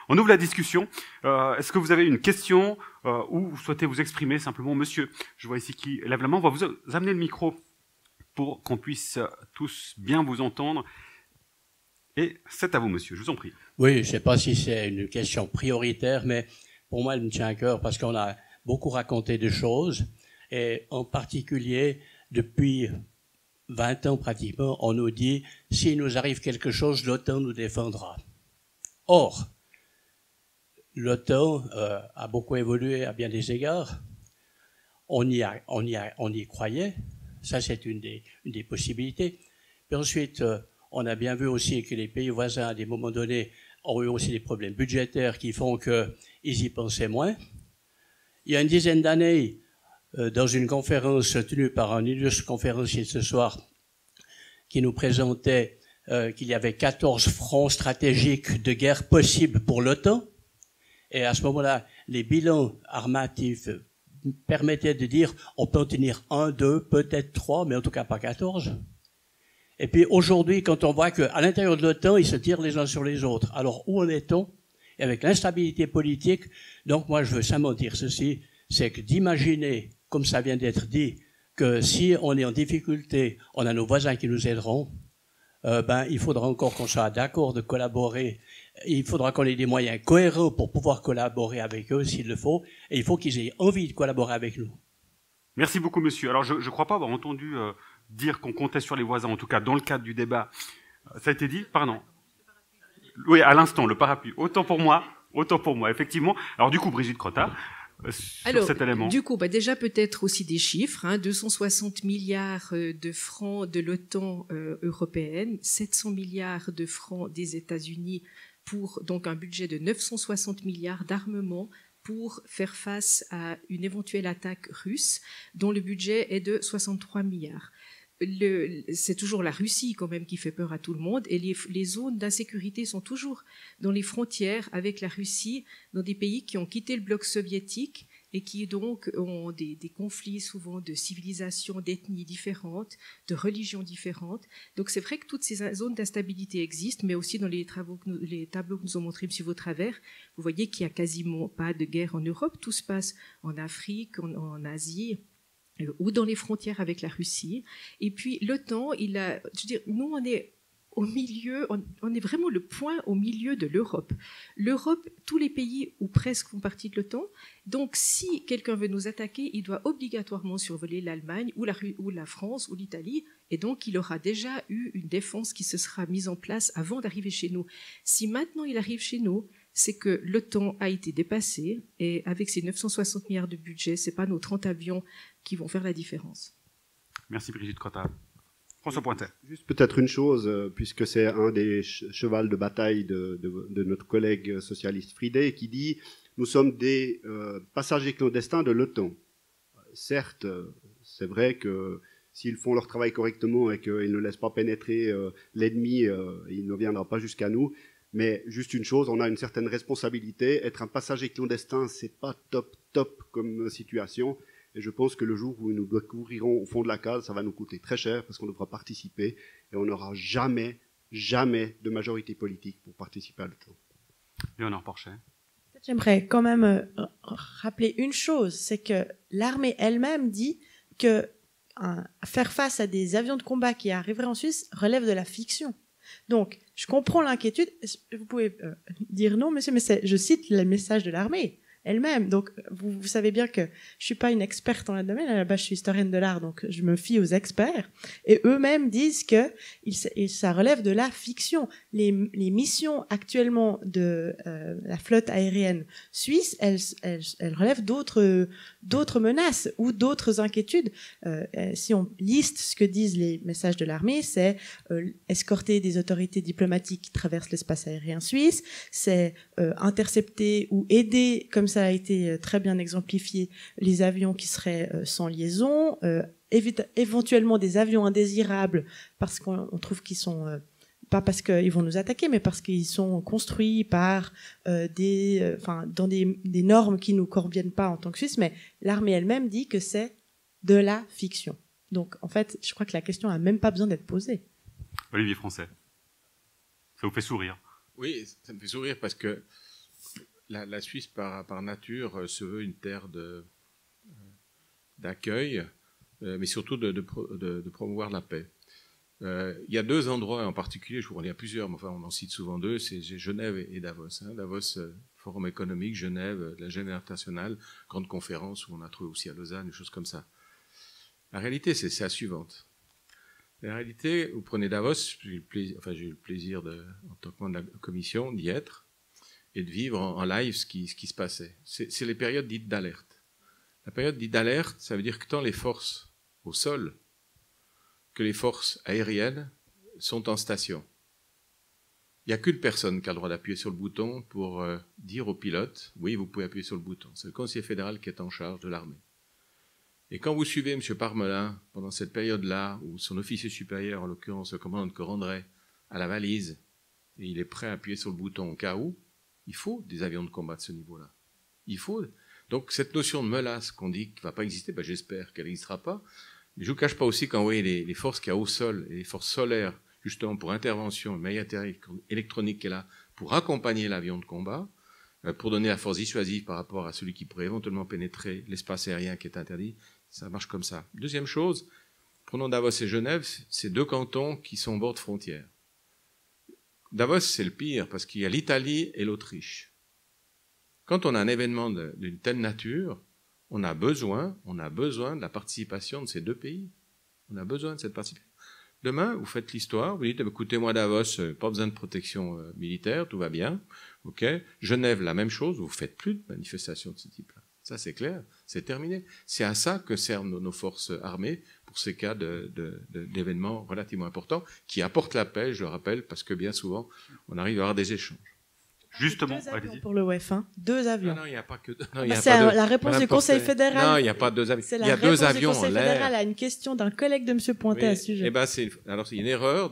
On ouvre la discussion. Est-ce que vous avez une question ou vous souhaitez vous exprimer simplement, monsieur? Je vois ici qui lève la main. On va vous amener le micro pour qu'on puisse tous bien vous entendre. Et c'est à vous, monsieur. Je vous en prie. Oui, je ne sais pas si c'est une question prioritaire, mais pour moi, elle me tient à cœur parce qu'on a beaucoup raconté de choses. Et en particulier, depuis 20 ans pratiquement, on nous dit « s'il nous arrive quelque chose, l'OTAN nous défendra ». Or, l'OTAN a beaucoup évolué à bien des égards. On y croyait. Ça, c'est une des possibilités. Puis ensuite, on a bien vu aussi que les pays voisins, à des moments donnés, ont eu aussi des problèmes budgétaires qui font qu'ils y pensaient moins. Il y a une dizaine d'années, dans une conférence tenue par un illustre conférencier ce soir, qui nous présentait qu'il y avait 14 fronts stratégiques de guerre possibles pour l'OTAN. Et à ce moment-là, les bilans armatifs permettaient de dire on peut en tenir 1, 2, peut-être 3, mais en tout cas pas 14. Et puis aujourd'hui, quand on voit qu'à l'intérieur de l'OTAN, ils se tirent les uns sur les autres, alors où en est-on? Et avec l'instabilité politique, donc moi je veux simplement dire ceci, c'est que d'imaginer, comme ça vient d'être dit, que si on est en difficulté, on a nos voisins qui nous aideront, il faudra encore qu'on soit d'accord de collaborer. Il faudra qu'on ait des moyens cohérents pour pouvoir collaborer avec eux s'il le faut, et il faut qu'ils aient envie de collaborer avec nous. Merci beaucoup, monsieur. Alors, je ne crois pas avoir entendu dire qu'on comptait sur les voisins, en tout cas dans le cadre du débat. Ça a été dit? Pardon. Oui, à l'instant, le parapluie. Autant pour moi, effectivement. Alors, du coup, Brigitte Crottard, sur cet élément. Du coup, déjà peut-être aussi des chiffres, 260 milliards de francs de l'OTAN européenne, 700 milliards de francs des États-Unis pour donc un budget de 960 milliards d'armement pour faire face à une éventuelle attaque russe, dont le budget est de 63 milliards. C'est toujours la Russie quand même qui fait peur à tout le monde, et les zones d'insécurité sont toujours dans les frontières avec la Russie, dans des pays qui ont quitté le bloc soviétique et qui donc ont des conflits souvent de civilisations, d'ethnies différentes, de religions différentes. Donc c'est vrai que toutes ces zones d'instabilité existent, mais aussi dans les tableaux que nous ont montrés M. Vautravers, vous voyez qu'il n'y a quasiment pas de guerre en Europe, tout se passe en Afrique, en Asie, ou dans les frontières avec la Russie. Et puis l'OTAN, nous on est au milieu, on est vraiment le point au milieu de l'Europe. L'Europe, tous les pays ou presque font partie de l'OTAN. Donc si quelqu'un veut nous attaquer, il doit obligatoirement survoler l'Allemagne ou la France ou l'Italie. Et donc il aura déjà eu une défense qui se sera mise en place avant d'arriver chez nous. Si maintenant il arrive chez nous, c'est que l'OTAN a été dépassé, et avec ses 960 milliards de budget, c'est pas nos 30 avions qui vont faire la différence. Merci Brigitte Crottard. François Pointet. Juste peut-être une chose, puisque c'est un des chevals de bataille de notre collègue socialiste Fridet, qui dit « Nous sommes des passagers clandestins de l'OTAN ». Certes, c'est vrai que s'ils font leur travail correctement et qu'ils ne laissent pas pénétrer l'ennemi, il ne viendra pas jusqu'à nous. Mais juste une chose, on a une certaine responsabilité. Être un passager clandestin, c'est pas top comme situation. Et je pense que le jour où nous découvrirons au fond de la case, ça va nous coûter très cher parce qu'on devra participer et on n'aura jamais de majorité politique pour participer à l'OTAN. Léonore Porchet. J'aimerais quand même rappeler une chose, c'est que l'armée elle-même dit que faire face à des avions de combat qui arriveraient en Suisse relève de la fiction. Donc, je comprends l'inquiétude. Vous pouvez dire non, monsieur, mais je cite le message de l'armée elle-même. Donc, vous savez bien que je suis pas une experte dans le domaine. À la base, je suis historienne de l'art, donc je me fie aux experts. Et eux-mêmes disent que ça relève de la fiction. Les missions actuellement de la flotte aérienne suisse, elles relèvent d'autres menaces ou d'autres inquiétudes. Si on liste ce que disent les messages de l'armée, c'est escorter des autorités diplomatiques qui traversent l'espace aérien suisse, c'est intercepter ou aider, comme ça a été très bien exemplifié, les avions qui seraient sans liaison, éventuellement des avions indésirables parce qu'on trouve qu'ils sont pas parce qu'ils vont nous attaquer, mais parce qu'ils sont construits par dans des normes qui nous conviennent pas en tant que Suisse. Mais l'armée elle-même dit que c'est de la fiction. Donc en fait, je crois que la question a même pas besoin d'être posée. Olivier Français, ça vous fait sourire? Oui, ça me fait sourire parce que la Suisse, par nature, se veut une terre d'accueil, mais surtout de promouvoir la paix. Il y a deux endroits en particulier, il y a plusieurs, mais enfin on en cite souvent deux, c'est Genève et Davos. Davos, Forum économique, Genève, la Genève internationale, grande conférence où on a trouvé aussi à Lausanne, des choses comme ça. La réalité, c'est la suivante. La réalité, vous prenez Davos, j'ai eu le plaisir en tant que membre de la commission d'y être et de vivre en live ce qui se passait. C'est les périodes dites d'alerte. La période dite d'alerte, ça veut dire que tant les forces au sol que les forces aériennes sont en station. Il n'y a qu'une personne qui a le droit d'appuyer sur le bouton pour dire au pilote, oui, vous pouvez appuyer sur le bouton. C'est le conseiller fédéral qui est en charge de l'armée. Et quand vous suivez M. Parmelin, pendant cette période-là, où son officier supérieur, en l'occurrence le commandant de Corandray, a la valise, et il est prêt à appuyer sur le bouton au cas où, il faut des avions de combat de ce niveau-là. Il faut. Donc cette notion de menace qu'on dit qu'il ne va pas exister, j'espère qu'elle n'existera pas. Mais je ne vous cache pas aussi quand vous voyez les forces qu'il y a au sol, et les forces solaires, justement pour intervention, le matériel électronique qui est là, pour accompagner l'avion de combat, pour donner la force dissuasive par rapport à celui qui pourrait éventuellement pénétrer l'espace aérien qui est interdit, ça marche comme ça. Deuxième chose, prenons Davos et Genève, c'est deux cantons qui sont au bord de frontières. Davos, c'est le pire, parce qu'il y a l'Italie et l'Autriche. Quand on a un événement d'une telle nature, on a besoin de la participation de ces deux pays. On a besoin de cette participation. Demain, vous faites l'histoire, vous dites, écoutez, moi, Davos, pas besoin de protection militaire, tout va bien. Ok. Genève, la même chose, vous ne faites plus de manifestations de ce type-là. Ça, c'est clair, c'est terminé. C'est à ça que servent nos forces armées pour ces cas d'événements relativement importants qui apportent la paix, je le rappelle, parce que bien souvent, on arrive à avoir des échanges. Justement, deux avions pour le WEF, hein. 2 avions. Non, il n'y a pas que deux. C'est la réponse du Conseil fédéral. Non, il n'y a pas 2 avions. C'est il y a 2 avions en l'air. Le Conseil fédéral a une question d'un collègue de M. Pointet à ce sujet. Alors, c'est une erreur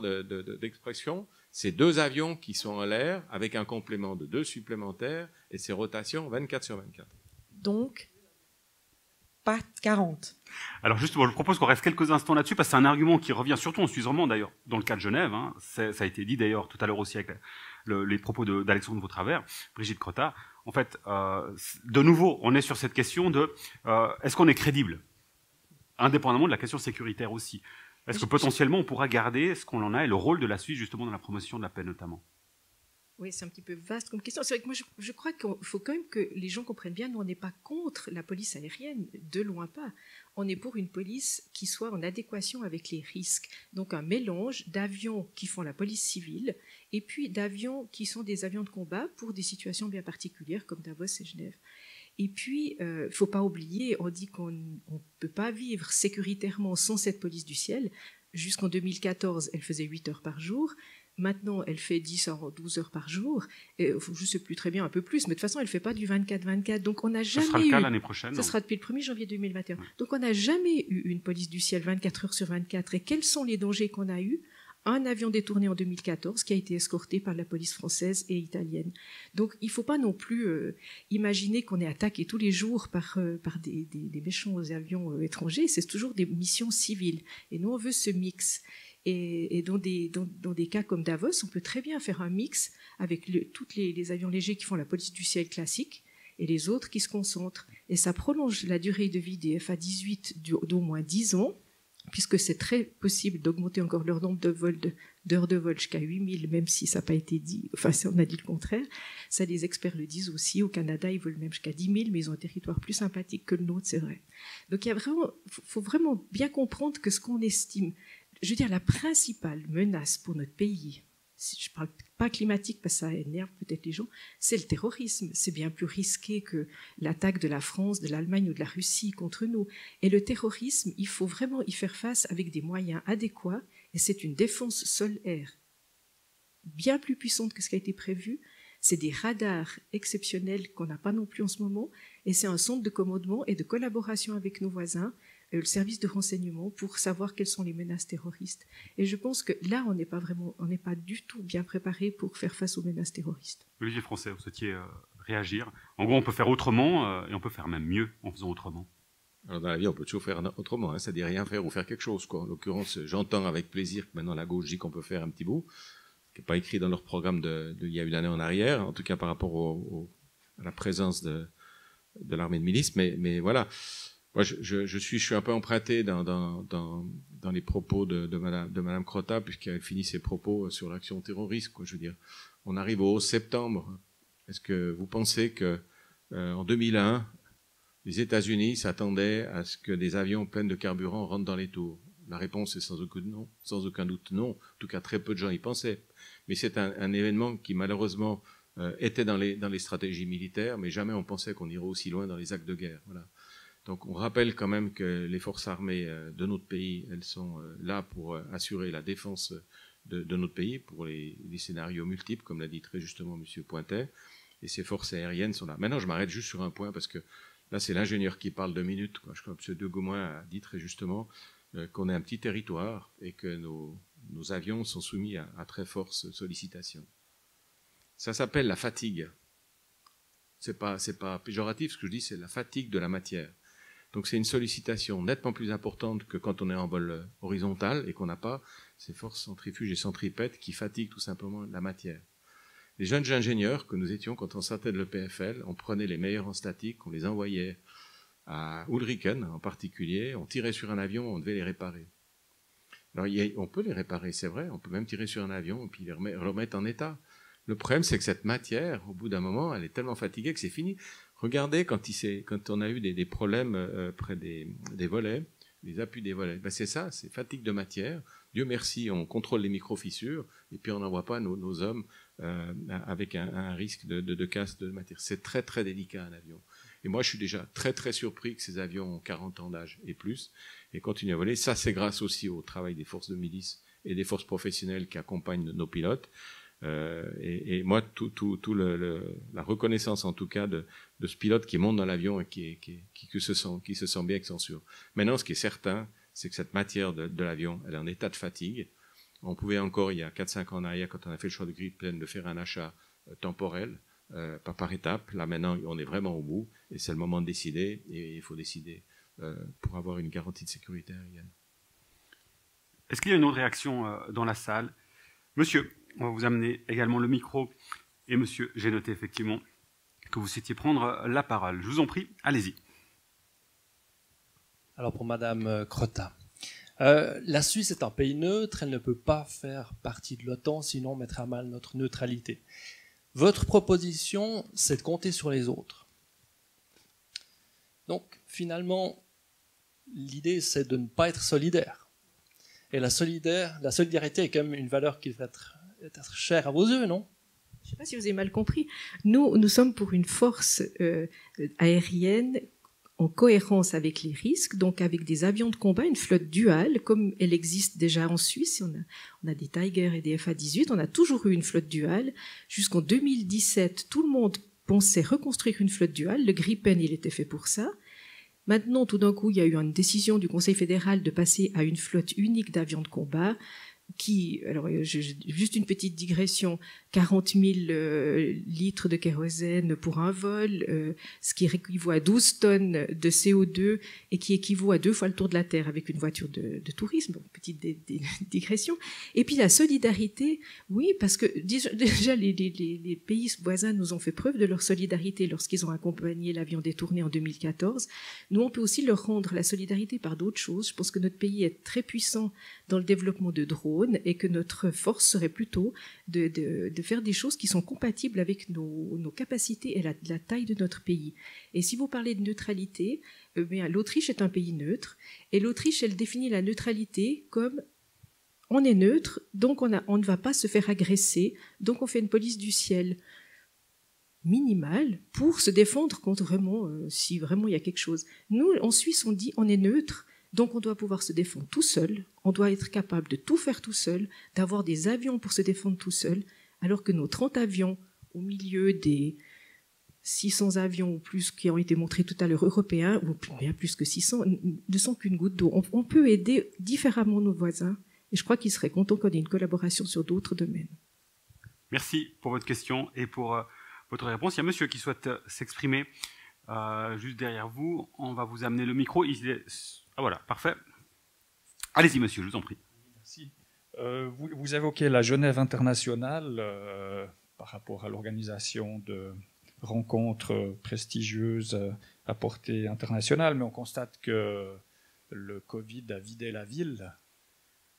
d'expression. C'est 2 avions qui sont en l'air avec un complément de 2 supplémentaires et c'est rotation 24/24. Donc, pas 40. Alors justement, je propose qu'on reste quelques instants là-dessus parce que c'est un argument qui revient surtout en Suisse romande d'ailleurs, dans le cas de Genève. Ça a été dit d'ailleurs tout à l'heure aussi avec les propos d'Alexandre Vautravers, Brigitte Crottard. En fait, de nouveau, on est sur cette question de est-ce qu'on est crédible, indépendamment de la question sécuritaire aussi. Est-ce que potentiellement on pourra garder ce qu'on en a et le rôle de la Suisse justement dans la promotion de la paix notamment? Oui, c'est un petit peu vaste comme question. C'est vrai que moi, je crois qu'il faut quand même que les gens comprennent bien, nous, on n'est pas contre la police aérienne, de loin pas. On est pour une police qui soit en adéquation avec les risques. Donc un mélange d'avions qui font la police civile et puis d'avions qui sont des avions de combat pour des situations bien particulières comme Davos et Genève. Et puis, il ne faut pas oublier, on dit qu'on ne peut pas vivre sécuritairement sans cette police du ciel. Jusqu'en 2014, elle faisait 8 heures par jour. Maintenant, elle fait 10 à 12 heures par jour. Et, je ne sais plus très bien, un peu plus, mais de toute façon, elle ne fait pas du 24-24. Donc, on n'a jamais eu... Ce sera le cas l'année prochaine. Ce sera depuis le 1er janvier 2021. Ouais. Donc, on n'a jamais eu une police du ciel 24 heures sur 24. Et quels sont les dangers qu'on a eus? Un avion détourné en 2014 qui a été escorté par la police française et italienne. Donc, il ne faut pas non plus imaginer qu'on est attaqué tous les jours par des méchants avions étrangers. C'est toujours des missions civiles. Et nous, on veut ce mix. Et dans des cas comme Davos, on peut très bien faire un mix avec tous les avions légers qui font la police du ciel classique et les autres qui se concentrent. Et ça prolonge la durée de vie des FA-18 d'au moins 10 ans, puisque c'est très possible d'augmenter encore leur nombre d'heures de vol jusqu'à 8000, même si ça n'a pas été dit, enfin on a dit le contraire. Ça, les experts le disent aussi. Au Canada, ils volent même jusqu'à 10 000, mais ils ont un territoire plus sympathique que le nôtre, c'est vrai. Donc il faut vraiment bien comprendre que ce qu'on estime, je veux dire, la principale menace pour notre pays, je ne parle pas climatique parce que ça énerve peut-être les gens, c'est le terrorisme. C'est bien plus risqué que l'attaque de la France, de l'Allemagne ou de la Russie contre nous. Et le terrorisme, il faut vraiment y faire face avec des moyens adéquats, et c'est une défense sol-air bien plus puissante que ce qui a été prévu. C'est des radars exceptionnels qu'on n'a pas non plus en ce moment, et c'est un centre de commandement et de collaboration avec nos voisins, le service de renseignement, pour savoir quelles sont les menaces terroristes. Et je pense que là, on n'est pas du tout bien préparé pour faire face aux menaces terroristes. Olivier Français, vous souhaitiez réagir. En gros, on peut faire autrement, et on peut faire même mieux en faisant autrement. Alors dans la vie, on peut toujours faire autrement, hein, c'est-à-dire rien faire ou faire quelque chose, quoi. En l'occurrence, j'entends avec plaisir que maintenant la gauche dit qu'on peut faire un petit bout, ce qui n'est pas écrit dans leur programme il y a une année en arrière, en tout cas par rapport la présence de l'armée de milice, mais voilà. Moi, je suis un peu emprunté dans les propos de Madame Crotta, puisqu'elle finit ses propos sur l'action terroriste, quoi. Je veux dire, on arrive au 11 septembre. Est-ce que vous pensez que en 2001, les États-Unis s'attendaient à ce que des avions pleins de carburant rentrent dans les tours? La réponse est sans aucun doute non. En tout cas, très peu de gens y pensaient. Mais c'est un événement qui, malheureusement, était dans les stratégies militaires, mais jamais on pensait qu'on irait aussi loin dans les actes de guerre. Voilà. Donc, on rappelle quand même que les forces armées de notre pays, elles sont là pour assurer la défense de notre pays, pour les scénarios multiples, comme l'a dit très justement M. Pointet, et ces forces aériennes sont là. Maintenant, je m'arrête juste sur un point, parce que là, c'est l'ingénieur qui parle 2 minutes, quoi. Je crois que M. De Gaumoin a dit très justement qu'on est un petit territoire et que nos avions sont soumis à très forte sollicitation. Ça s'appelle la fatigue. C'est pas péjoratif, ce que je dis, c'est la fatigue de la matière. Donc c'est une sollicitation nettement plus importante que quand on est en vol horizontal et qu'on n'a pas ces forces centrifuges et centripètes qui fatiguent tout simplement la matière. Les jeunes ingénieurs que nous étions quand on sortait de l'EPFL, on prenait les meilleurs en statique, on les envoyait à Ulriken en particulier, on tirait sur un avion, on devait les réparer. Alors on peut les réparer, c'est vrai, on peut même tirer sur un avion et puis les remettre en état. Le problème, c'est que cette matière, au bout d'un moment, elle est tellement fatiguée que c'est fini. Regardez quand on a eu des problèmes près des volets, les appuis des volets. Ben c'est ça, c'est fatigue de matière. Dieu merci, on contrôle les micro-fissures et puis on n'envoie pas nos hommes avec un risque de casse de matière. C'est très très délicat un avion. Et moi, je suis déjà très très surpris que ces avions ont 40 ans d'âge et plus et continuent à voler. Ça, c'est grâce aussi au travail des forces de milice et des forces professionnelles qui accompagnent nos pilotes. Et moi, la reconnaissance en tout cas de ce pilote qui monte dans l'avion et qui se sent bien, qui s'en sûr. Maintenant, ce qui est certain, c'est que cette matière de l'avion, elle est en état de fatigue. On pouvait encore, il y a 4-5 ans en arrière, quand on a fait le choix de Gripen, de faire un achat temporel, par étape. Là, maintenant, on est vraiment au bout et c'est le moment de décider et il faut décider pour avoir une garantie de sécurité aérienne. Est-ce qu'il y a une autre réaction dans la salle? Monsieur, on va vous amener également le micro. Et monsieur, j'ai noté effectivement que vous souhaitiez prendre la parole. Je vous en prie, allez-y. Alors pour Madame Crotta, la Suisse est un pays neutre, elle ne peut pas faire partie de l'OTAN, sinon on mettrait à mal notre neutralité. Votre proposition, c'est de compter sur les autres. Donc finalement, l'idée c'est de ne pas être solidaire. Et la solidarité est quand même une valeur qui devrait être chère à vos yeux, non? Je ne sais pas si vous avez mal compris. Nous sommes pour une force aérienne en cohérence avec les risques, donc avec des avions de combat, une flotte duale, comme elle existe déjà en Suisse. On a des Tiger et des FA-18, on a toujours eu une flotte duale. Jusqu'en 2017, tout le monde pensait reconstruire une flotte duale. Le Gripen, il était fait pour ça. Maintenant, tout d'un coup, il y a eu une décision du Conseil fédéral de passer à une flotte unique d'avions de combat alors juste une petite digression, 40 000 litres de kérosène pour un vol, ce qui équivaut à 12 tonnes de CO2 et qui équivaut à 2 fois le tour de la Terre avec une voiture de tourisme, donc petite digression. Et puis la solidarité, oui, parce que déjà les pays voisins nous ont fait preuve de leur solidarité lorsqu'ils ont accompagné l'avion détourné en 2014. Nous, on peut aussi leur rendre la solidarité par d'autres choses. Je pense que notre pays est très puissant dans le développement de drones et que notre force serait plutôt de faire des choses qui sont compatibles avec nos capacités et la taille de notre pays. Et si vous parlez de neutralité, l'Autriche est un pays neutre, et l'Autriche, elle définit la neutralité comme on est neutre, donc on ne va pas se faire agresser, donc on fait une police du ciel minimale pour se défendre contre vraiment, si vraiment il y a quelque chose. Nous, en Suisse, on dit on est neutre, donc on doit pouvoir se défendre tout seul, on doit être capable de tout faire tout seul, d'avoir des avions pour se défendre tout seul, alors que nos 30 avions, au milieu des 600 avions ou plus qui ont été montrés tout à l'heure européens, ou bien plus que 600, ne sont qu'une goutte d'eau. On peut aider différemment nos voisins, et je crois qu'ils seraient contents qu'on ait une collaboration sur d'autres domaines. Merci pour votre question et pour votre réponse. Il y a monsieur qui souhaite s'exprimer juste derrière vous. On va vous amener le micro. Ah voilà, parfait. Allez-y, monsieur, je vous en prie. Merci. Vous évoquez la Genève internationale par rapport à l'organisation de rencontre prestigieuse à portée internationale, mais on constate que le Covid a vidé la ville.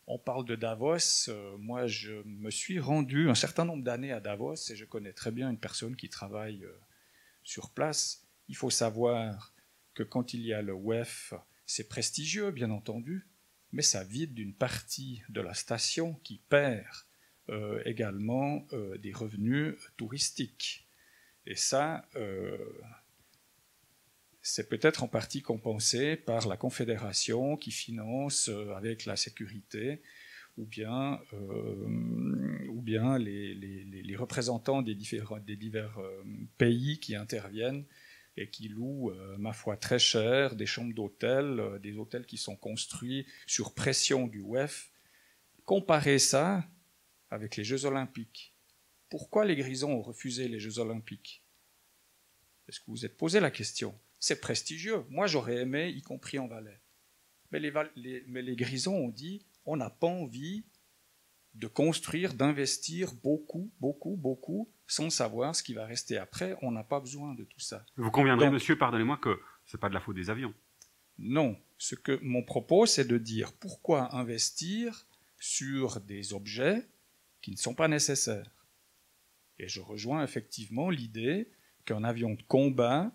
On parle de Davos. Moi, je me suis rendu un certain nombre d'années à Davos et je connais très bien une personne qui travaille sur place. Il faut savoir que quand il y a le WEF, c'est prestigieux, bien entendu, mais ça vide d'une partie de la station qui perd également des revenus touristiques. Et ça, c'est peut-être en partie compensé par la Confédération qui finance avec la sécurité ou bien les représentants des divers pays qui interviennent et qui louent, ma foi, très cher des chambres d'hôtel, des hôtels qui sont construits sur pression du WEF. Comparez ça avec les Jeux Olympiques. Pourquoi les Grisons ont refusé les Jeux Olympiques? Est-ce que vous vous êtes posé la question? C'est prestigieux. Moi, j'aurais aimé, y compris en Valais. Mais les Grisons ont dit, on n'a pas envie de construire, d'investir beaucoup, sans savoir ce qui va rester après. On n'a pas besoin de tout ça. Vous conviendrez, monsieur, pardonnez-moi, que ce n'est pas de la faute des avions. Non. Mon propos, c'est de dire pourquoi investir sur des objets qui ne sont pas nécessaires. Et je rejoins effectivement l'idée qu'un avion de combat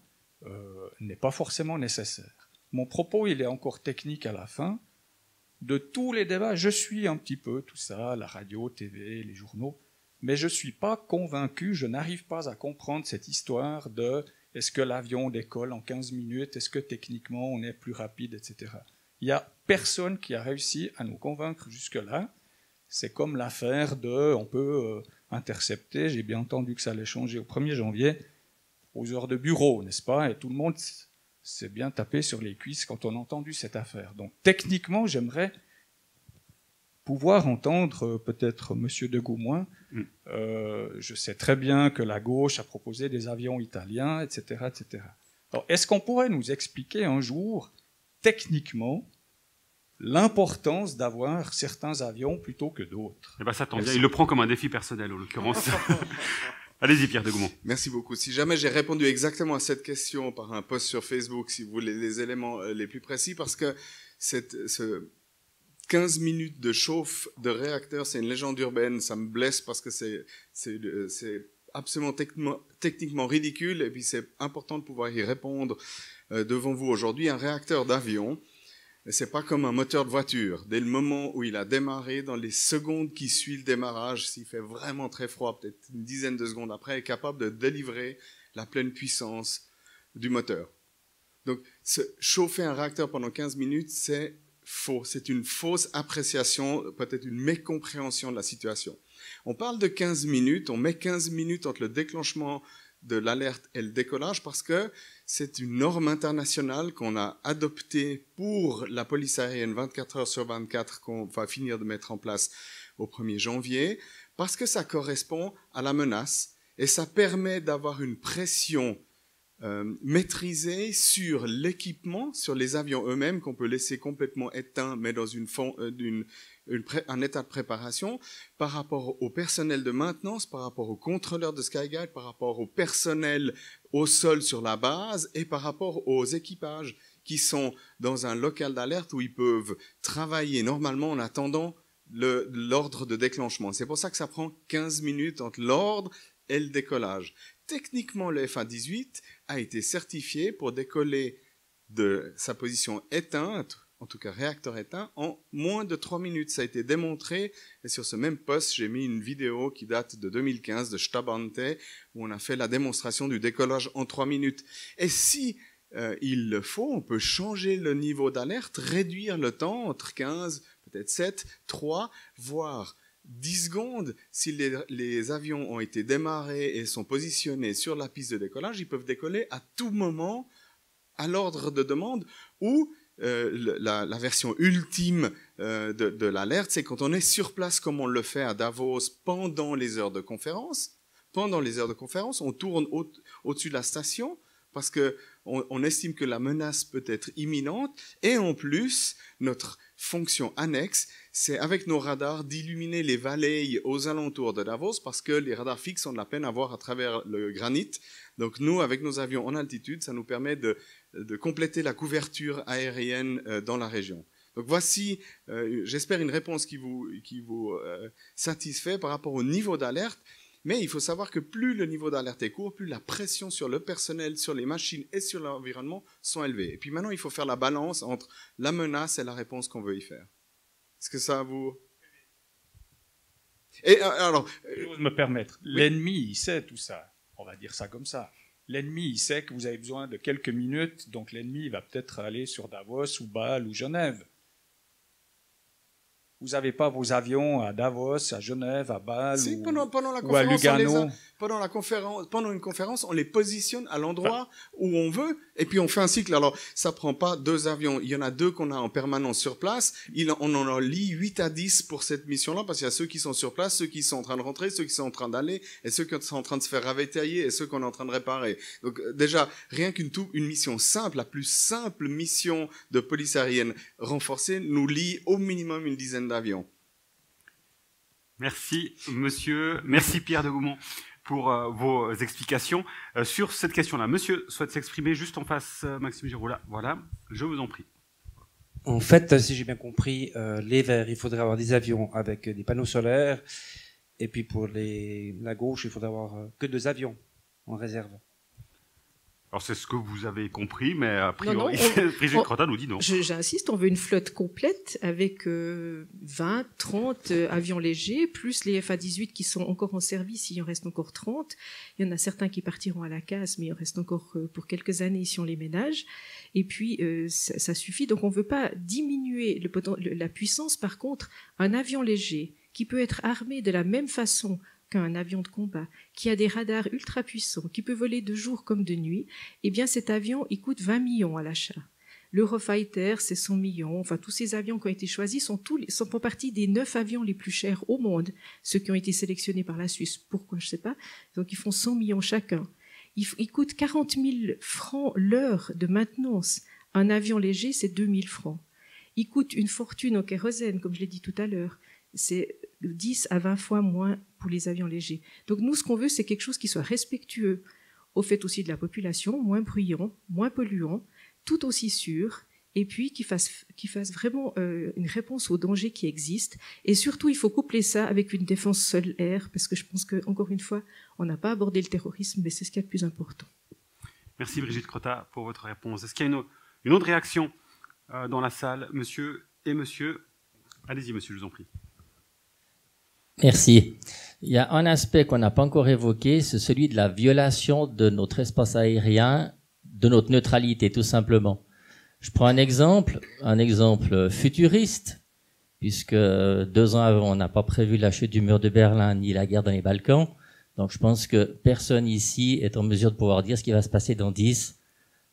n'est pas forcément nécessaire. Mon propos, il est encore technique à la fin. De tous les débats, je suis un petit peu tout ça, la radio, TV, les journaux, mais je ne suis pas convaincu, je n'arrive pas à comprendre cette histoire de est-ce que l'avion décolle en 15 minutes, est-ce que techniquement on est plus rapide, etc. Il n'y a personne qui a réussi à nous convaincre jusque-là. C'est comme l'affaire de on peut intercepter, j'ai bien entendu que ça allait changer au 1er janvier, aux heures de bureau, n'est-ce pas? Et tout le monde s'est bien tapé sur les cuisses quand on a entendu cette affaire. Donc techniquement, j'aimerais pouvoir entendre peut-être M. de Gaumoin. Je sais très bien que la gauche a proposé des avions italiens, etc. etc. Alors, est-ce qu'on pourrait nous expliquer un jour, techniquement, l'importance d'avoir certains avions plutôt que d'autres? Eh ben, ça tombe bien. Il le prend comme un défi personnel, en l'occurrence. Allez-y, Pierre de Gaumont. Merci beaucoup. Si jamais j'ai répondu exactement à cette question par un post sur Facebook, si vous voulez les éléments les plus précis, parce que ce 15 minutes de chauffe de réacteur, c'est une légende urbaine, ça me blesse parce que c'est absolument techniquement ridicule, et puis c'est important de pouvoir y répondre devant vous aujourd'hui. Un réacteur d'avion, c'est pas comme un moteur de voiture. Dès le moment où il a démarré, dans les secondes qui suivent le démarrage, s'il fait vraiment très froid, peut-être une dizaine de secondes après, est capable de délivrer la pleine puissance du moteur. Donc, chauffer un réacteur pendant 15 minutes, c'est faux. C'est une fausse appréciation, peut-être une mécompréhension de la situation. On parle de 15 minutes, on met 15 minutes entre le déclenchement de l'alerte et le décollage parce que c'est une norme internationale qu'on a adoptée pour la police aérienne 24 heures sur 24 qu'on va finir de mettre en place au 1er janvier parce que ça correspond à la menace et ça permet d'avoir une pression maîtrisée sur l'équipement, sur les avions eux-mêmes qu'on peut laisser complètement éteints mais dans un état de préparation par rapport au personnel de maintenance, par rapport aux contrôleurs de Skyguide, par rapport au personnel au sol sur la base et par rapport aux équipages qui sont dans un local d'alerte où ils peuvent travailler normalement en attendant l'ordre de déclenchement. C'est pour ça que ça prend 15 minutes entre l'ordre et le décollage. Techniquement, le FA-18 a été certifié pour décoller de sa position éteinte, en tout cas réacteur éteint, en moins de 3 minutes. Ça a été démontré, et sur ce même post, j'ai mis une vidéo qui date de 2015 de Stabante, où on a fait la démonstration du décollage en 3 minutes. Et si il le faut, on peut changer le niveau d'alerte, réduire le temps entre 15, peut-être 7, 3, voire 10 secondes. Si les avions ont été démarrés et sont positionnés sur la piste de décollage, ils peuvent décoller à tout moment à l'ordre de demande ou la version ultime de l'alerte, c'est quand on est sur place comme on le fait à Davos pendant les heures de conférence. Pendant les heures de conférence, on tourne au-dessus de la station parce qu'on estime que la menace peut être imminente, et en plus, notre fonction annexe, c'est avec nos radars d'illuminer les vallées aux alentours de Davos, parce que les radars fixes ont de la peine à voir à travers le granit. Donc nous, avec nos avions en altitude, ça nous permet de compléter la couverture aérienne dans la région. Donc voici, j'espère, une réponse qui vous satisfait par rapport au niveau d'alerte. Mais il faut savoir que plus le niveau d'alerte est court, plus la pression sur le personnel, sur les machines et sur l'environnement sont élevées. Et puis maintenant, il faut faire la balance entre la menace et la réponse qu'on veut y faire. Est-ce que ça vous... Et alors... J'ose me permettre. Oui. L'ennemi, il sait tout ça. On va dire ça comme ça. L'ennemi, il sait que vous avez besoin de quelques minutes, donc l'ennemi va peut-être aller sur Davos ou Bâle ou Genève. Vous n'avez pas vos avions à Davos, à Genève, à Bâle ou à Lugano. Pendant une conférence, on les positionne à l'endroit où on veut, et puis on fait un cycle. Alors, ça prend pas 2 avions. Il y en a 2 qu'on a en permanence sur place. On en lit 8 à 10 pour cette mission-là, parce qu'il y a ceux qui sont sur place, ceux qui sont en train de rentrer, ceux qui sont en train d'aller, et ceux qui sont en train de se faire ravitailler, et ceux qu'on est en train de réparer. Donc, déjà, rien qu'une mission simple, la plus simple mission de police aérienne renforcée, nous lie au minimum une dizaine d'avions. Merci, monsieur. Merci, Pierre de Goumont, pour vos explications. Sur cette question-là, monsieur souhaite s'exprimer juste en face, Maxime Giroux. Voilà, je vous en prie. En fait, si j'ai bien compris, les verts, il faudrait avoir des avions avec des panneaux solaires. Et puis pour la gauche, il faudrait avoir que 2 avions en réserve. Alors c'est ce que vous avez compris, mais a priori, Brigitte Crotin nous dit non. J'insiste, on veut une flotte complète avec 20, 30 avions légers, plus les FA-18 qui sont encore en service, il en reste encore 30. Il y en a certains qui partiront à la casse, mais il en reste encore pour quelques années si on les ménage. Et puis ça suffit, donc on ne veut pas diminuer la puissance. Par contre, un avion léger qui peut être armé de la même façon qu'un avion de combat, qui a des radars ultra puissants, qui peut voler de jour comme de nuit, eh bien cet avion, il coûte 20 millions à l'achat. L'Eurofighter, c'est 100 millions. Enfin, tous ces avions qui ont été choisis font partie des 9 avions les plus chers au monde, ceux qui ont été sélectionnés par la Suisse. Pourquoi, je ne sais pas. Donc, ils font 100 millions chacun. Ils coûtent 40 000 francs l'heure de maintenance. Un avion léger, c'est 2 000 francs. Il coûte une fortune au kérosène, comme je l'ai dit tout à l'heure. C'est 10 à 20 fois moins pour les avions légers. Donc nous, ce qu'on veut, c'est quelque chose qui soit respectueux au fait aussi de la population, moins bruyant, moins polluant, tout aussi sûr, et puis qui fasse vraiment une réponse aux dangers qui existent. Et surtout, il faut coupler ça avec une défense sol-air, parce que je pense que, encore une fois, on n'a pas abordé le terrorisme, mais c'est ce qu'il y a de plus important. Merci Brigitte Crotin pour votre réponse. Est-ce qu'il y a une autre réaction dans la salle, monsieur et monsieur? Allez-y, monsieur, je vous en prie. Merci. Il y a un aspect qu'on n'a pas encore évoqué, c'est celui de la violation de notre espace aérien, de notre neutralité, tout simplement. Je prends un exemple futuriste, puisque 2 ans avant, on n'a pas prévu la chute du mur de Berlin ni la guerre dans les Balkans. Donc je pense que personne ici est en mesure de pouvoir dire ce qui va se passer dans 10,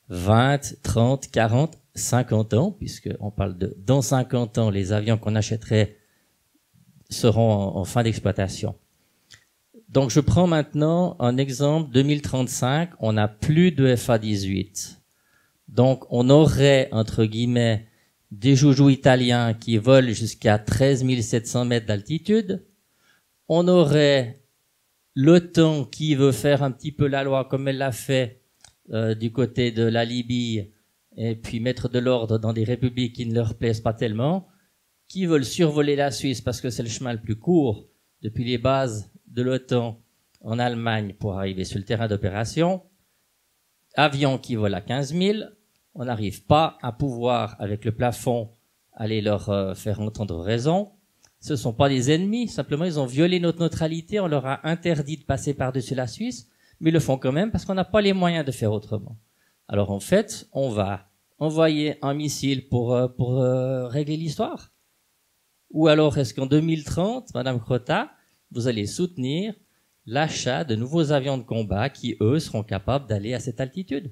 20, 30, 40, 50 ans, puisqu'on parle de dans 50 ans, les avions qu'on achèterait seront en fin d'exploitation. Donc je prends maintenant un exemple, 2035, on n'a plus de FA-18. Donc on aurait, entre guillemets, des joujoux italiens qui volent jusqu'à 13 700 mètres d'altitude. On aurait l'OTAN qui veut faire un petit peu la loi comme elle l'a fait du côté de la Libye, et puis mettre de l'ordre dans des républiques qui ne leur plaisent pas tellement, qui veulent survoler la Suisse parce que c'est le chemin le plus court depuis les bases de l'OTAN en Allemagne pour arriver sur le terrain d'opération. Avions qui volent à 15 000, on n'arrive pas à pouvoir, avec le plafond, aller leur faire entendre raison. Ce ne sont pas des ennemis, simplement ils ont violé notre neutralité, on leur a interdit de passer par-dessus la Suisse, mais ils le font quand même parce qu'on n'a pas les moyens de faire autrement. Alors en fait, on va envoyer un missile pour régler l'histoire. Ou alors, est-ce qu'en 2030, Madame Crotin, vous allez soutenir l'achat de nouveaux avions de combat qui, eux, seront capables d'aller à cette altitude?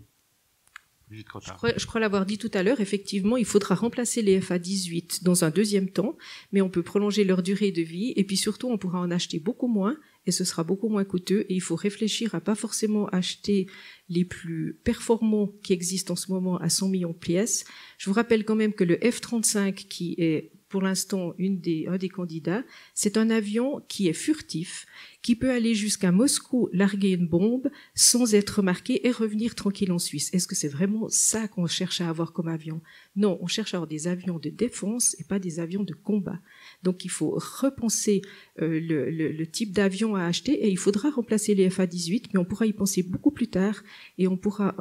Je crois l'avoir dit tout à l'heure, effectivement, il faudra remplacer les FA18 dans un deuxième temps, mais on peut prolonger leur durée de vie, et puis surtout, on pourra en acheter beaucoup moins, et ce sera beaucoup moins coûteux, et il faut réfléchir à pas forcément acheter les plus performants qui existent en ce moment à 100 millions de pièces. Je vous rappelle quand même que le F-35, qui est pour l'instant un des candidats, c'est un avion qui est furtif, qui peut aller jusqu'à Moscou, larguer une bombe sans être remarqué et revenir tranquille en Suisse. Est-ce que c'est vraiment ça qu'on cherche à avoir comme avion? Non, on cherche à avoir des avions de défense et pas des avions de combat. Donc il faut repenser le type d'avion à acheter, et il faudra remplacer les FA-18, mais on pourra y penser beaucoup plus tard, et on pourra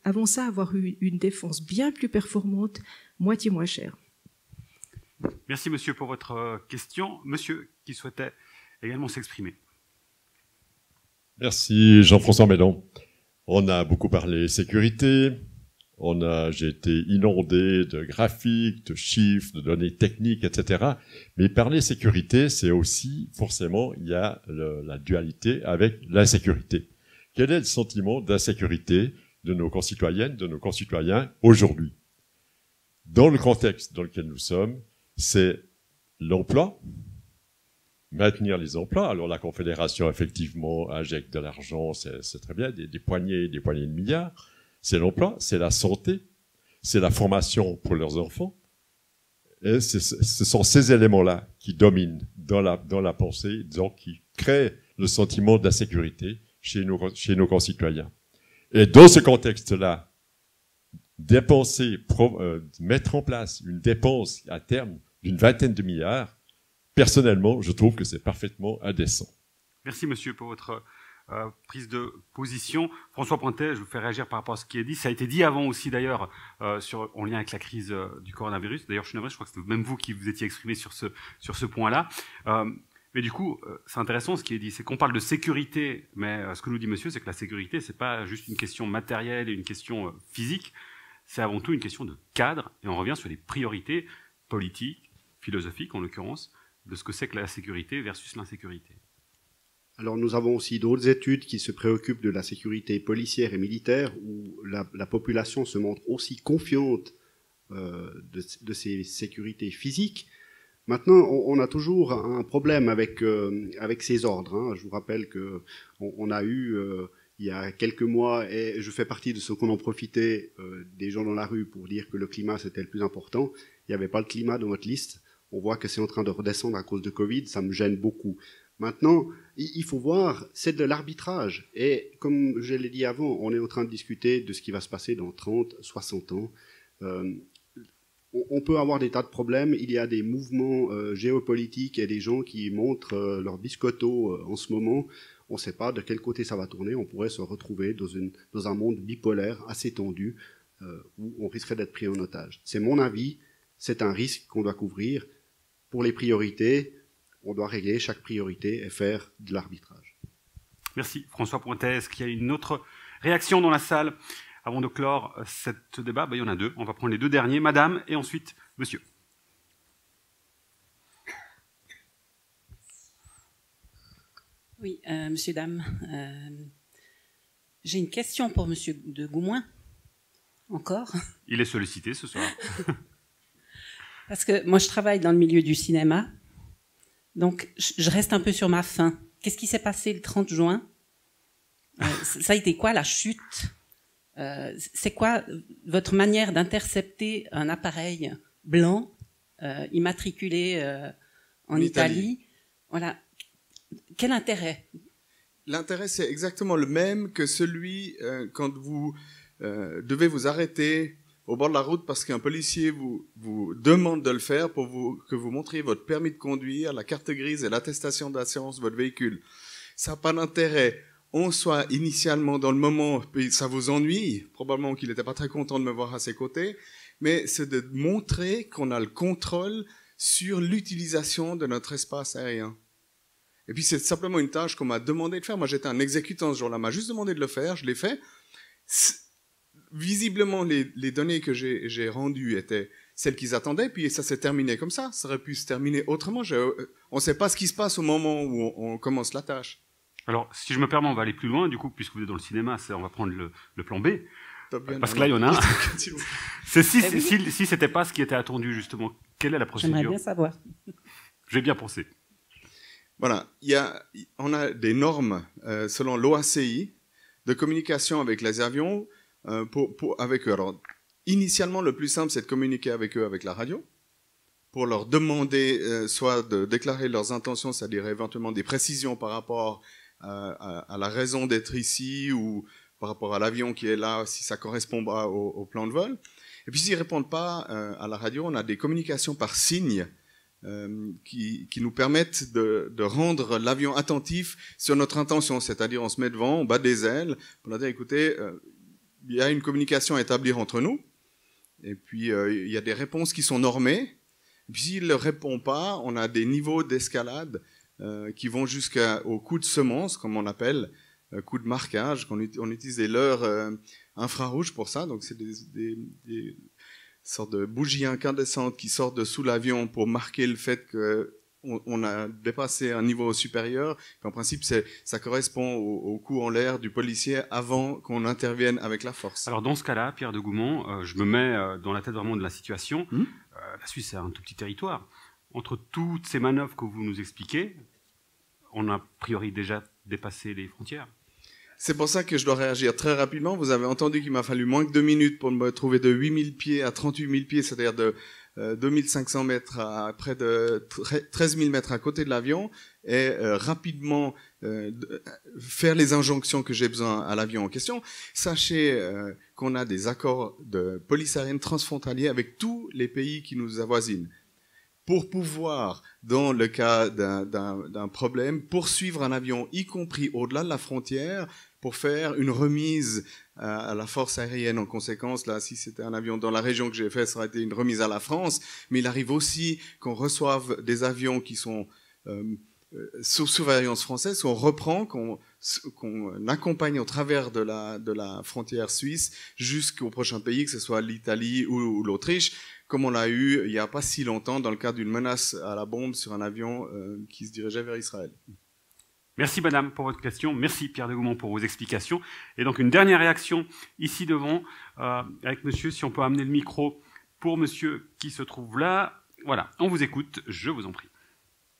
avant ça avoir une défense bien plus performante, moitié moins chère. Merci monsieur pour votre question. Monsieur qui souhaitait également s'exprimer. Merci Jean-François Mélan. On a beaucoup parlé sécurité, j'ai été inondé de graphiques, de chiffres, de données techniques, etc. Mais parler sécurité, c'est aussi, forcément, il y a la dualité avec l'insécurité. Quel est le sentiment d'insécurité de nos concitoyennes, de nos concitoyens aujourd'hui? Dans le contexte dans lequel nous sommes, c'est l'emploi, maintenir les emplois. Alors la Confédération, effectivement, injecte de l'argent, c'est très bien, des poignées de milliards. C'est l'emploi, c'est la santé, c'est la formation pour leurs enfants. Et ce sont ces éléments-là qui dominent dans la pensée, donc qui créent le sentiment d'insécurité chez nos concitoyens. Et dans ce contexte-là, mettre en place une dépense à terme d'une 20aine de milliards, personnellement, je trouve que c'est parfaitement indécent. Merci monsieur pour votre prise de position. François Pointet, je vous fais réagir par rapport à ce qui est dit. Ça a été dit avant aussi d'ailleurs en lien avec la crise du coronavirus. D'ailleurs, je suis navré, je crois que c'était même vous qui vous étiez exprimé sur ce point-là. Mais du coup, c'est intéressant ce qui est dit. C'est qu'on parle de sécurité, mais ce que nous dit monsieur, c'est que la sécurité, c'est pas juste une question matérielle et une question physique. C'est avant tout une question de cadre, et on revient sur les priorités politiques, philosophiques en l'occurrence, de ce que c'est que la sécurité versus l'insécurité. Alors nous avons aussi d'autres études qui se préoccupent de la sécurité policière et militaire, où la population se montre aussi confiante de ces sécurités physiques. Maintenant, on a toujours un problème avec ces ordres, hein. Je vous rappelle qu'on a eu... il y a quelques mois, et je fais partie de ceux qu'on en profitait, des gens dans la rue pour dire que le climat c'était le plus important. Il n'y avait pas le climat dans votre liste. On voit que c'est en train de redescendre à cause de Covid, ça me gêne beaucoup. Maintenant, il faut voir, c'est de l'arbitrage. Et comme je l'ai dit avant, on est en train de discuter de ce qui va se passer dans 30, 60 ans. On peut avoir des tas de problèmes. Il y a des mouvements géopolitiques et des gens qui montrent leur biscotto en ce moment. On ne sait pas de quel côté ça va tourner. On pourrait se retrouver dans un monde bipolaire assez tendu où on risquerait d'être pris en otage. C'est mon avis. C'est un risque qu'on doit couvrir. Pour les priorités, on doit régler chaque priorité et faire de l'arbitrage. Merci. François Pointet, est-ce qu'il y a une autre réaction dans la salle avant de clore ce débat? Il y en a deux. On va prendre les deux derniers, madame, et ensuite monsieur. Oui, monsieur, dame. J'ai une question pour monsieur de Goumoin. Encore. Il est sollicité ce soir. Parce que moi, je travaille dans le milieu du cinéma. Donc, je reste un peu sur ma faim. Qu'est-ce qui s'est passé le 30 juin? Ça a été quoi la chute? C'est quoi votre manière d'intercepter un appareil blanc immatriculé en Italie? Voilà. Quel intérêt? L'intérêt, c'est exactement le même que celui quand vous devez vous arrêter au bord de la route parce qu'un policier vous demande de le faire pour que vous montriez votre permis de conduire, la carte grise et l'attestation d'assurance de votre véhicule. Ça n'a pas d'intérêt. On soit initialement dans le moment, puis ça vous ennuie, probablement qu'il n'était pas très content de me voir à ses côtés, mais c'est de montrer qu'on a le contrôle sur l'utilisation de notre espace aérien. Et puis c'est simplement une tâche qu'on m'a demandé de faire. Moi j'étais un exécutant ce jour-là, m'a juste demandé de le faire, je l'ai fait. Visiblement les données que j'ai rendues étaient celles qu'ils attendaient, puis ça s'est terminé comme ça. Ça aurait pu se terminer autrement. On ne sait pas ce qui se passe au moment où on commence la tâche. Alors, si je me permets, on va aller plus loin, du coup, puisque vous êtes dans le cinéma, on va prendre le plan B. Parce que là, il y en a un. Si c'était pas ce qui était attendu, justement, quelle est la procédure? J'aimerais bien savoir. J'ai bien pensé. Voilà, on a des normes selon l'OACI de communication avec les avions avec eux. Alors, initialement, le plus simple, c'est de communiquer avec eux avec la radio, pour leur demander soit de déclarer leurs intentions, c'est-à-dire éventuellement des précisions par rapport à la raison d'être ici ou par rapport à l'avion qui est là, si ça correspond pas au plan de vol. Et puis s'ils répondent pas à la radio, on a des communications par signes qui nous permettent de rendre l'avion attentif sur notre intention, c'est-à-dire on se met devant, on bat des ailes, pour leur dire écoutez, il y a une communication à établir entre nous, et puis il y a des réponses qui sont normées, et puis s'il ne répond pas, on a des niveaux d'escalade qui vont jusqu'au coup de semence, comme on appelle, coup de marquage, on utilise des leurres infrarouges pour ça, donc c'est des sortes de bougies incandescentes qui sortent de sous l'avion pour marquer le fait qu'on a dépassé un niveau supérieur. En principe, ça correspond au coup en l'air du policier avant qu'on intervienne avec la force. Alors dans ce cas-là, Pierre de Goumont, je me mets dans la tête vraiment de la situation. La Suisse, c'est un tout petit territoire. Entre toutes ces manœuvres que vous nous expliquez, on a a priori déjà dépassé les frontières. C'est pour ça que je dois réagir très rapidement. Vous avez entendu qu'il m'a fallu moins que 2 minutes pour me trouver de 8000 pieds à 38 000 pieds, c'est-à-dire de 2500 mètres à près de 13 000 mètres à côté de l'avion, et rapidement faire les injonctions que j'ai besoin à l'avion en question. Sachez qu'on a des accords de police aérienne transfrontaliers avec tous les pays qui nous avoisinent, pour pouvoir, dans le cas d'un problème, poursuivre un avion, y compris au-delà de la frontière, pour faire une remise à la force aérienne. En conséquence, là, si c'était un avion dans la région que j'ai fait, ça aurait été une remise à la France. Mais il arrive aussi qu'on reçoive des avions qui sont sous surveillance française, qu'on reprend, qu'on accompagne au travers de la frontière suisse jusqu'au prochain pays, que ce soit l'Italie ou l'Autriche, comme on l'a eu il n'y a pas si longtemps dans le cadre d'une menace à la bombe sur un avion qui se dirigeait vers Israël. Merci madame pour votre question, merci Pierre de Goumont pour vos explications. Et donc une dernière réaction ici devant, avec monsieur, si on peut amener le micro pour monsieur qui se trouve là. Voilà, on vous écoute, je vous en prie.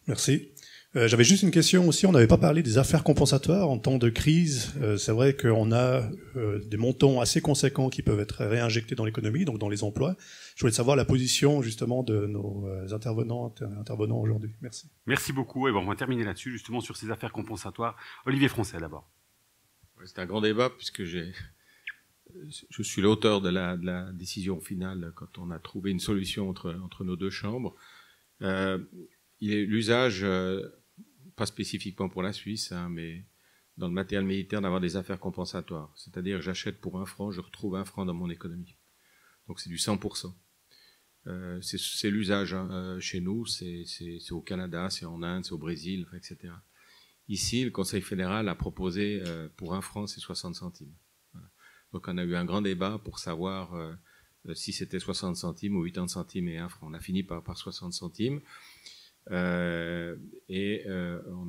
Merci. J'avais juste une question aussi, on n'avait pas parlé des affaires compensatoires en temps de crise. C'est vrai qu'on a des montants assez conséquents qui peuvent être réinjectés dans l'économie, donc dans les emplois. Je voulais savoir la position justement de nos intervenants aujourd'hui. Merci. Merci beaucoup, et bon, on va terminer là-dessus, justement sur ces affaires compensatoires. Olivier Français d'abord. C'est un grand débat puisque je suis l'auteur de la décision finale quand on a trouvé une solution entre nos deux chambres. L'usage, pas spécifiquement pour la Suisse, mais dans le matériel militaire, d'avoir des affaires compensatoires. C'est-à-dire que j'achète pour 1 franc, je retrouve 1 franc dans mon économie. Donc c'est du 100%. C'est l'usage chez nous, c'est au Canada, c'est en Inde, c'est au Brésil, etc. Ici, le Conseil fédéral a proposé pour 1 franc, c'est 60 centimes. Voilà. Donc on a eu un grand débat pour savoir si c'était 60 centimes ou 80 centimes et 1 franc. On a fini par 60 centimes. On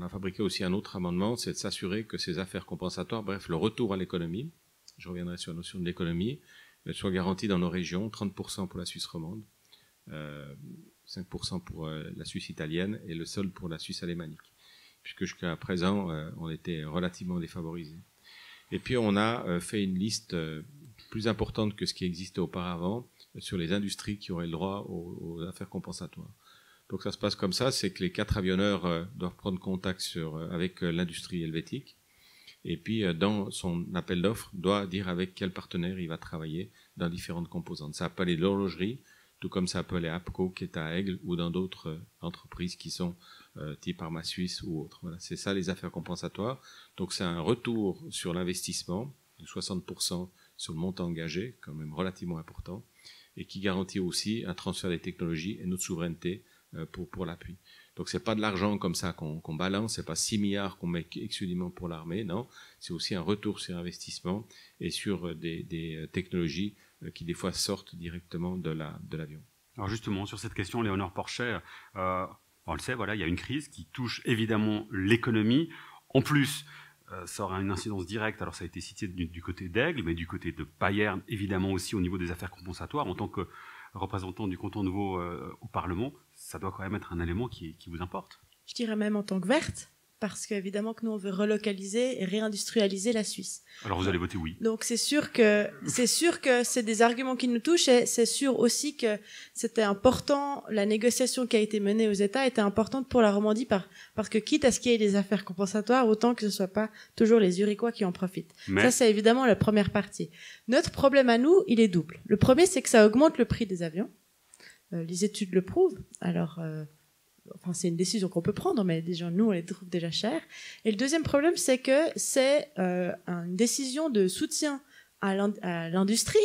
a fabriqué aussi un autre amendement, c'est de s'assurer que ces affaires compensatoires, bref, le retour à l'économie, je reviendrai sur la notion de l'économie, soit garanti dans nos régions, 30% pour la Suisse romande, 5% pour la Suisse italienne et le seul pour la Suisse alémanique, puisque jusqu'à présent, on était relativement défavorisés. Et puis on a fait une liste plus importante que ce qui existait auparavant sur les industries qui auraient le droit aux affaires compensatoires. Donc ça se passe comme ça, c'est que les 4 avionneurs doivent prendre contact avec l'industrie helvétique, et puis dans son appel d'offres, doit dire avec quel partenaire il va travailler dans différentes composantes. Ça peut aller de l'horlogerie, tout comme ça peut aller à APCO qui est à Aigle, ou dans d'autres entreprises qui sont type Arma Suisse ou autres. Voilà, c'est ça les affaires compensatoires. Donc c'est un retour sur l'investissement de 60% sur le montant engagé, quand même relativement important, et qui garantit aussi un transfert des technologies et notre souveraineté pour l'appui. Donc c'est pas de l'argent comme ça qu'on balance, c'est pas 6 milliards qu'on met exclusivement pour l'armée, non, c'est aussi un retour sur investissement et sur des technologies qui des fois sortent directement de l'avion. Alors justement, sur cette question, Léonore Porchet, on le sait, voilà, il y a une crise qui touche évidemment l'économie. En plus, ça aura une incidence directe. Alors ça a été cité du côté d'Aigle, mais du côté de Payerne, évidemment aussi au niveau des affaires compensatoires. En tant que représentant du canton nouveau au Parlement, ça doit quand même être un élément qui vous importe. Je dirais même en tant que verte, parce qu'évidemment que nous, on veut relocaliser et réindustrialiser la Suisse. Alors vous allez voter oui. Donc c'est sûr que c'est des arguments qui nous touchent, et c'est sûr aussi que c'était important, la négociation qui a été menée aux États était importante pour la Romandie, parce que quitte à ce qu'il y ait des affaires compensatoires, autant que ce ne soit pas toujours les Uriquois qui en profitent. Mais... ça, c'est évidemment la première partie. Notre problème à nous, il est double. Le premier, c'est que ça augmente le prix des avions. Les études le prouvent. Alors... enfin, c'est une décision qu'on peut prendre, mais déjà, nous, on les trouve déjà chers. Et le deuxième problème, c'est que c'est une décision de soutien à l'industrie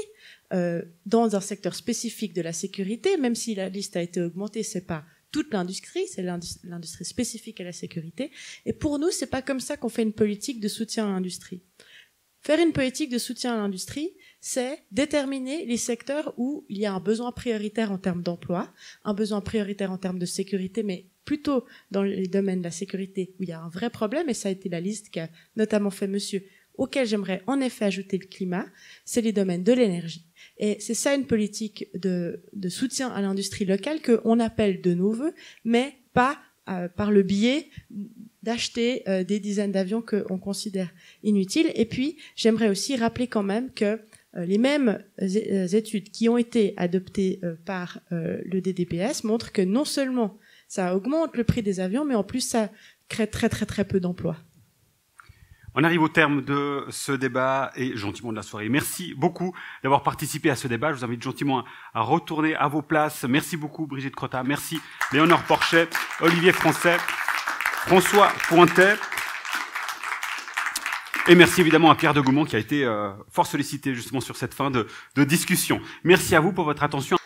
dans un secteur spécifique de la sécurité, même si la liste a été augmentée, c'est pas toute l'industrie, c'est l'industrie spécifique à la sécurité. Et pour nous, c'est pas comme ça qu'on fait une politique de soutien à l'industrie. Faire une politique de soutien à l'industrie, c'est déterminer les secteurs où il y a un besoin prioritaire en termes d'emploi, un besoin prioritaire en termes de sécurité, mais plutôt dans les domaines de la sécurité où il y a un vrai problème, et ça a été la liste qu'a notamment fait monsieur, auquel j'aimerais en effet ajouter le climat, c'est les domaines de l'énergie. Et c'est ça une politique de soutien à l'industrie locale qu'on appelle de nos vœux, mais pas par le biais d'acheter des dizaines d'avions qu'on considère inutiles. Et puis, j'aimerais aussi rappeler quand même que les mêmes études qui ont été adoptées par le DDPS montrent que non seulement ça augmente le prix des avions, mais en plus ça crée très très très peu d'emplois. On arrive au terme de ce débat et gentiment de la soirée. Merci beaucoup d'avoir participé à ce débat. Je vous invite gentiment à retourner à vos places. Merci beaucoup Brigitte Crotta, merci Léonore Porchet, Olivier Français, François Pointet. Et merci évidemment à Pierre de Goumont qui a été fort sollicité justement sur cette fin de discussion. Merci à vous pour votre attention.